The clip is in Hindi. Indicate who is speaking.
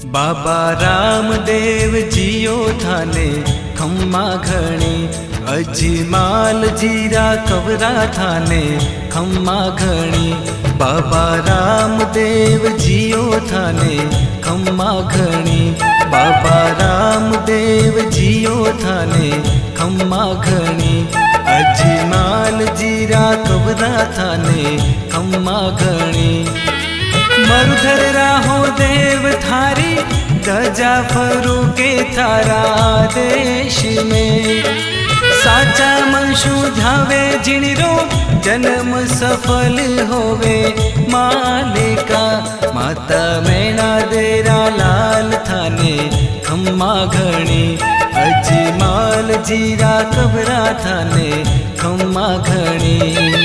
Speaker 1: बाबा रामदेव जियो थाने खम्मा घणी, अजमाल जीरा कवरा थाने खम्मा घणी। बाबा रामदेव जियो थाने खम्मा घणी, बाबा रामदेव जियो थाने खम्मा घणी। अजमाल जीरा कवरा थाने खम्मा घणी। मरुधर राहो देव थारी, गजा फरू के थारा देश में। साचा मनशु ध्यावे जिणरो, जन्म सफल होवे मालिका। माता मैना देरा लाल थाने खम्मा घणी, अजमाल जीरा कबरा थाने खम्मा घणी।